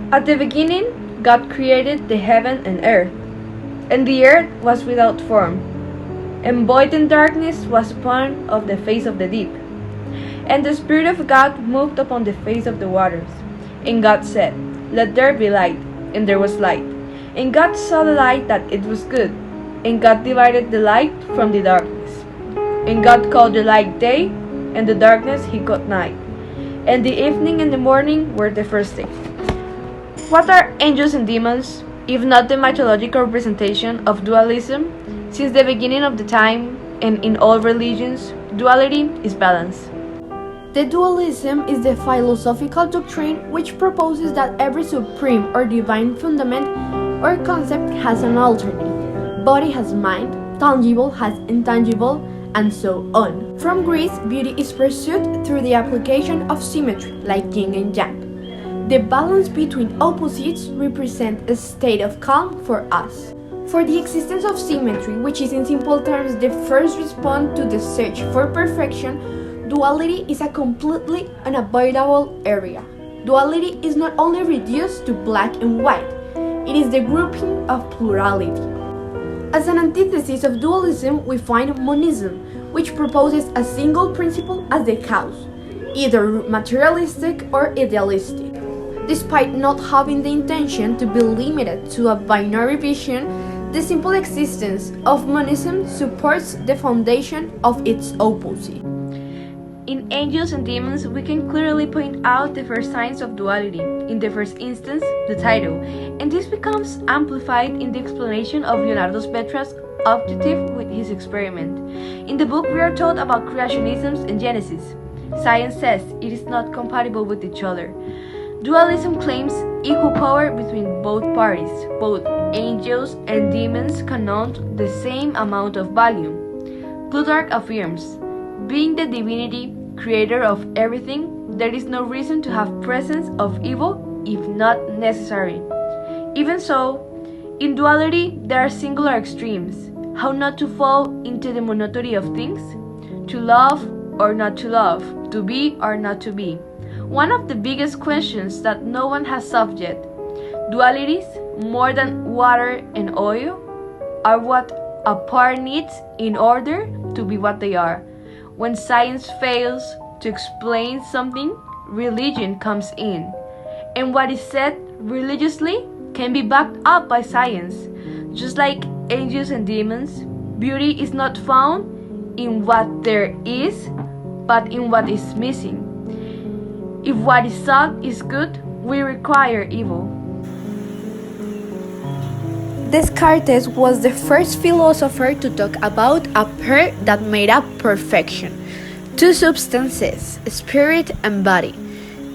At the beginning, God created the heaven and earth, and the earth was without form, and void and darkness was upon of the face of the deep. And the Spirit of God moved upon the face of the waters. And God said, "Let there be light," and there was light. And God saw the light that it was good, and God divided the light from the darkness. And God called the light day, and the darkness he called night. And the evening and the morning were the first day. What are angels and demons, if not the mythological representation of dualism? Since the beginning of the time, and in all religions, duality is balance. The dualism is the philosophical doctrine which proposes that every supreme or divine fundament or concept has an alternate. Body has mind, tangible has intangible, and so on. From Greece, beauty is pursued through the application of symmetry, like yin and yang. The balance between opposites represents a state of calm for us. For the existence of symmetry, which is in simple terms the first response to the search for perfection, duality is a completely unavoidable area. Duality is not only reduced to black and white, it is the grouping of plurality. As an antithesis of dualism, we find monism, which proposes a single principle as the cause, either materialistic or idealistic. Despite not having the intention to be limited to a binary vision, the simple existence of monism supports the foundation of its opposite. In angels and demons, we can clearly point out the first signs of duality, in the first instance, the title, and this becomes amplified in the explanation of Leonardo Petra's objective with his experiment. In the book, we are told about creationism and Genesis. Science says it is not compatible with each other. Dualism claims equal power between both parties. Both angels and demons connote the same amount of value. Plutarch affirms, being the divinity, creator of everything, there is no reason to have presence of evil if not necessary. Even so, in duality there are singular extremes. How not to fall into the monotony of things? To love or not to love, to be or not to be. One of the biggest questions that no one has solved yet. Dualities, more than water and oil, are what a part needs in order to be what they are. When science fails to explain something, religion comes in. And what is said religiously can be backed up by science. Just like angels and demons, beauty is not found in what there is, but in what is missing. If what is sought is good, we require evil. Descartes was the first philosopher to talk about a pair that made up perfection. Two substances, spirit and body.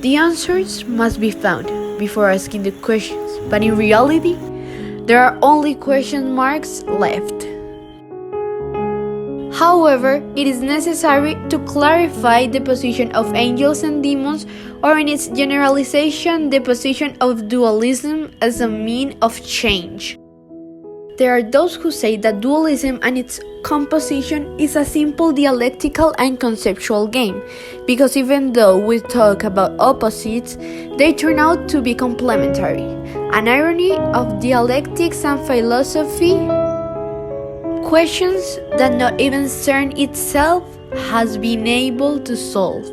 The answers must be found before asking the questions, but in reality, there are only question marks left. However, it is necessary to clarify the position of angels and demons, or in its generalization, the position of dualism as a mean of change. There are those who say that dualism and its composition is a simple dialectical and conceptual game, because even though we talk about opposites, they turn out to be complementary. An irony of dialectics and philosophy, questions that not even CERN itself has been able to solve.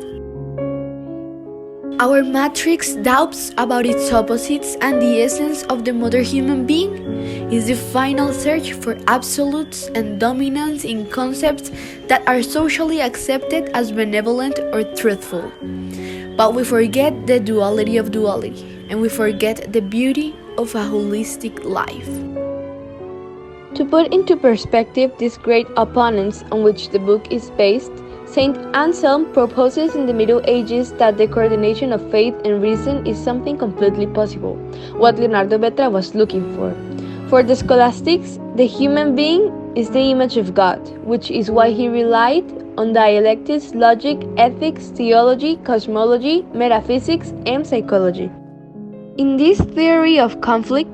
Our matrix doubts about its opposites and the essence of the modern human being is the final search for absolutes and dominance in concepts that are socially accepted as benevolent or truthful. But we forget the duality of duality, and we forget the beauty of a holistic life. To put into perspective these great opponents on which the book is based, Saint Anselm proposes in the Middle Ages that the coordination of faith and reason is something completely possible, what Leonardo Petra was looking for. For the scholastics, the human being is the image of God, which is why he relied on dialectics, logic, ethics, theology, cosmology, metaphysics, and psychology. In this theory of conflict,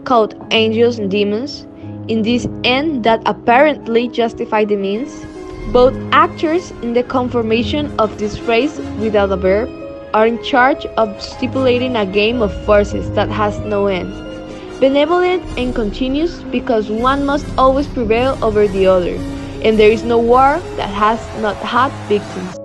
called angels and demons, in this end that apparently justify the means, both actors in the conformation of this phrase without a verb, are in charge of stipulating a game of forces that has no end, benevolent and continuous because one must always prevail over the other, and there is no war that has not had victims.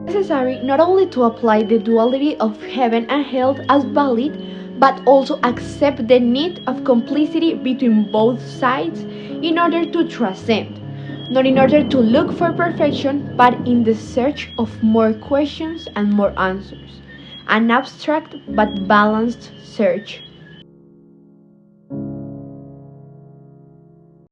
Necessary not only to apply the duality of heaven and hell as valid, but also accept the need of complicity between both sides in order to transcend, not in order to look for perfection, but in the search of more questions and more answers. An abstract but balanced search.